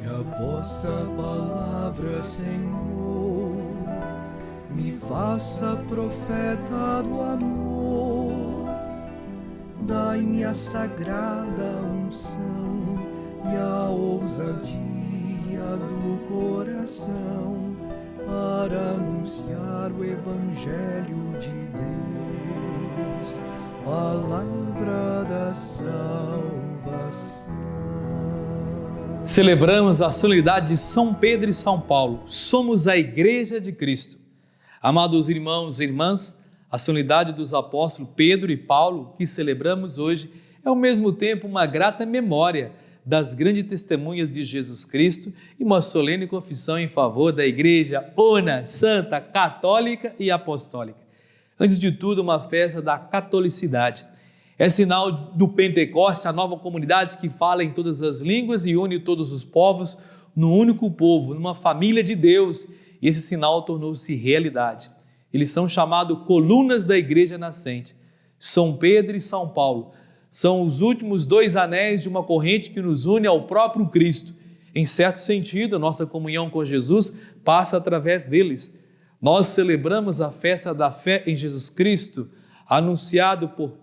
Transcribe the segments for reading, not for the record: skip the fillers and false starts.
a vossa palavra, Senhor, me faça profeta do amor. Dai-me a sagrada unção e a ousadia do coração para anunciar o Evangelho de Deus, palavra da salvação. Celebramos a solenidade de São Pedro e São Paulo. Somos a Igreja de Cristo. Amados irmãos e irmãs, a solenidade dos apóstolos Pedro e Paulo, que celebramos hoje, é ao mesmo tempo uma grata memória das grandes testemunhas de Jesus Cristo e uma solene confissão em favor da Igreja una, santa, católica e apostólica. Antes de tudo, uma festa da catolicidade. É sinal do Pentecoste, a nova comunidade que fala em todas as línguas e une todos os povos num único povo, numa família de Deus. E esse sinal tornou-se realidade. Eles são chamados colunas da Igreja nascente. São Pedro e São Paulo são os últimos dois anéis de uma corrente que nos une ao próprio Cristo. Em certo sentido, nossa comunhão com Jesus passa através deles. Nós celebramos a festa da fé em Jesus Cristo, anunciado por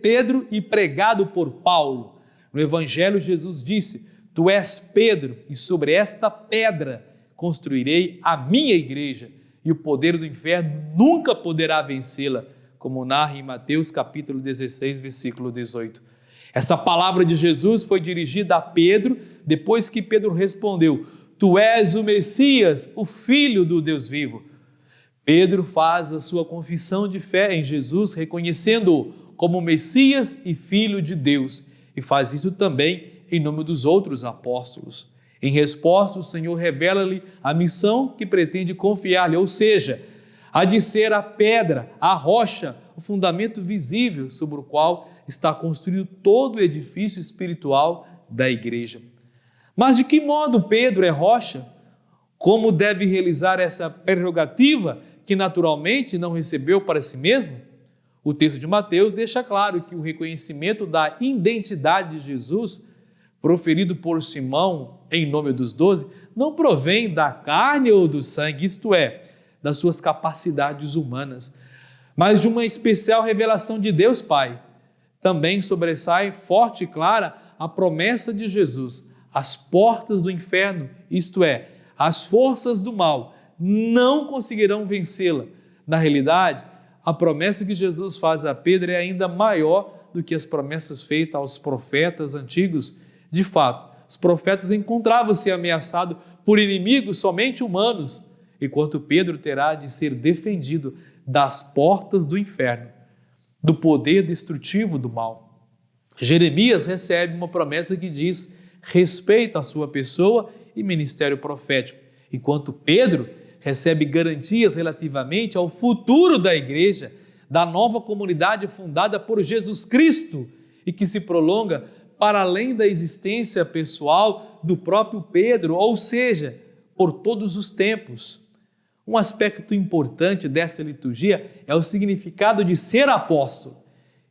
Pedro e pregado por Paulo. No Evangelho, Jesus disse: Tu és Pedro, e sobre esta pedra construirei a minha igreja, e o poder do inferno nunca poderá vencê-la, como narra em Mateus capítulo 16, versículo 18. Essa palavra de Jesus foi dirigida a Pedro, depois que Pedro respondeu: Tu és o Messias, o Filho do Deus vivo. Pedro faz a sua confissão de fé em Jesus, reconhecendo-o como Messias e Filho de Deus, e faz isso também em nome dos outros apóstolos. Em resposta, o Senhor revela-lhe a missão que pretende confiar-lhe, ou seja, a de ser a pedra, a rocha, o fundamento visível sobre o qual está construído todo o edifício espiritual da igreja. Mas de que modo Pedro é rocha? Como deve realizar essa prerrogativa que naturalmente não recebeu para si mesmo? O texto de Mateus deixa claro que o reconhecimento da identidade de Jesus, proferido por Simão em nome dos 12, não provém da carne ou do sangue, isto é, das suas capacidades humanas, mas de uma especial revelação de Deus Pai. Também sobressai forte e clara a promessa de Jesus: as portas do inferno, isto é, as forças do mal, não conseguirão vencê-la. Na realidade, a promessa que Jesus faz a Pedro é ainda maior do que as promessas feitas aos profetas antigos. De fato, os profetas encontravam-se ameaçados por inimigos somente humanos, enquanto Pedro terá de ser defendido das portas do inferno, do poder destrutivo do mal. Jeremias recebe uma promessa que diz respeito à sua pessoa e ministério profético, enquanto Pedro recebe garantias relativamente ao futuro da igreja, da nova comunidade fundada por Jesus Cristo e que se prolonga para além da existência pessoal do próprio Pedro, ou seja, por todos os tempos. Um aspecto importante dessa liturgia é o significado de ser apóstolo.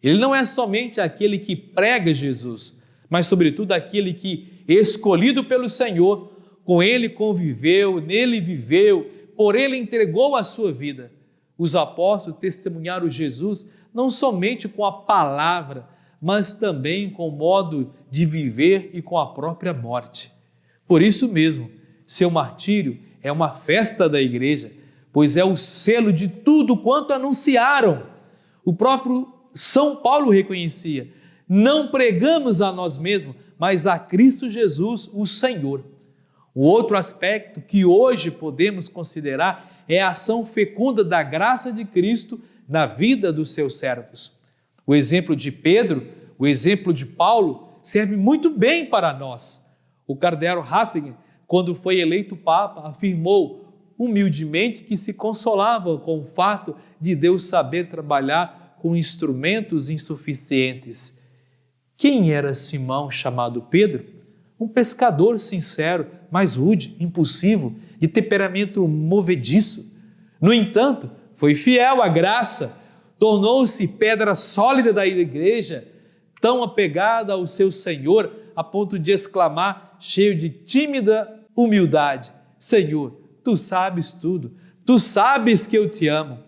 Ele não é somente aquele que prega Jesus, mas sobretudo aquele que, escolhido pelo Senhor, com ele conviveu, nele viveu, por ele entregou a sua vida. Os apóstolos testemunharam Jesus não somente com a palavra, mas também com o modo de viver e com a própria morte. Por isso mesmo, seu martírio é uma festa da igreja, pois é o selo de tudo quanto anunciaram. O próprio São Paulo reconhecia: não pregamos a nós mesmos, mas a Cristo Jesus, o Senhor. O outro aspecto que hoje podemos considerar é a ação fecunda da graça de Cristo na vida dos seus servos. O exemplo de Pedro, o exemplo de Paulo, serve muito bem para nós. O cardeal Ratzinger, quando foi eleito Papa, afirmou humildemente que se consolava com o fato de Deus saber trabalhar com instrumentos insuficientes. Quem era Simão, chamado Pedro? Um pescador sincero, mas rude, impulsivo, de temperamento movediço. No entanto, foi fiel à graça, tornou-se pedra sólida da igreja, tão apegada ao seu Senhor, a ponto de exclamar, cheio de tímida humildade: Senhor, tu sabes tudo, tu sabes que eu te amo.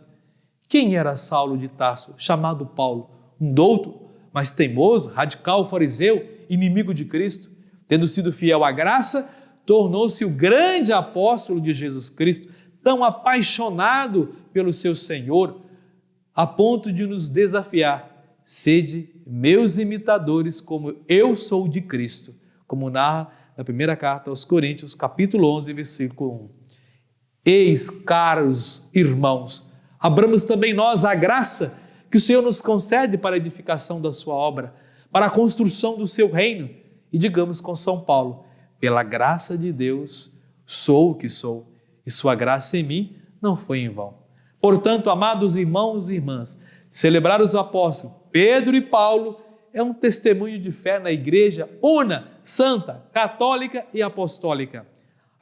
Quem era Saulo de Tarso, chamado Paulo? Um douto, mas teimoso, radical, fariseu, inimigo de Cristo. Tendo sido fiel à graça, tornou-se o grande apóstolo de Jesus Cristo, tão apaixonado pelo seu Senhor, a ponto de nos desafiar: sede meus imitadores como eu sou de Cristo, como narra na primeira carta aos Coríntios, capítulo 11, versículo 1. Eis, caros irmãos, abramos também nós a graça que o Senhor nos concede para a edificação da sua obra, para a construção do seu reino, e digamos com São Paulo: pela graça de Deus sou o que sou, e sua graça em mim não foi em vão. Portanto, amados irmãos e irmãs, celebrar os apóstolos Pedro e Paulo é um testemunho de fé na igreja una, santa, católica e apostólica.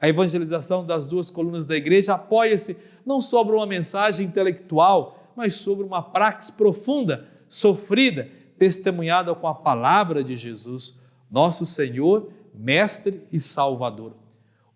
A evangelização das duas colunas da igreja apoia-se não sobre uma mensagem intelectual, mas sobre uma praxis profunda, sofrida, testemunhada com a palavra de Jesus, nosso Senhor, Mestre e Salvador.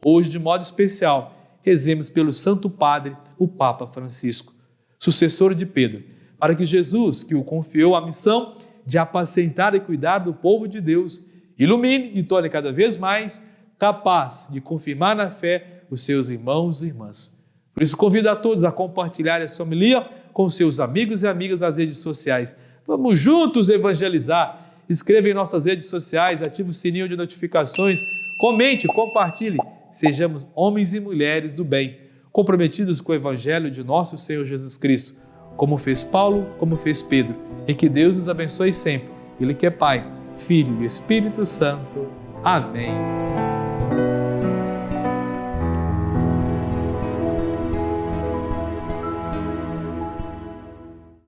Hoje, de modo especial, rezemos pelo Santo Padre, o Papa Francisco, sucessor de Pedro, para que Jesus, que o confiou a missão de apacentar e cuidar do povo de Deus, ilumine e torne cada vez mais capaz de confirmar na fé os seus irmãos e irmãs. Por isso, convido a todos a compartilhar essa homilia com seus amigos e amigas das redes sociais. Vamos juntos evangelizar. Escreva em nossas redes sociais, ative o sininho de notificações, comente, compartilhe. Sejamos homens e mulheres do bem, comprometidos com o Evangelho de nosso Senhor Jesus Cristo, como fez Paulo, como fez Pedro. E que Deus nos abençoe sempre. Ele que é Pai, Filho e Espírito Santo. Amém.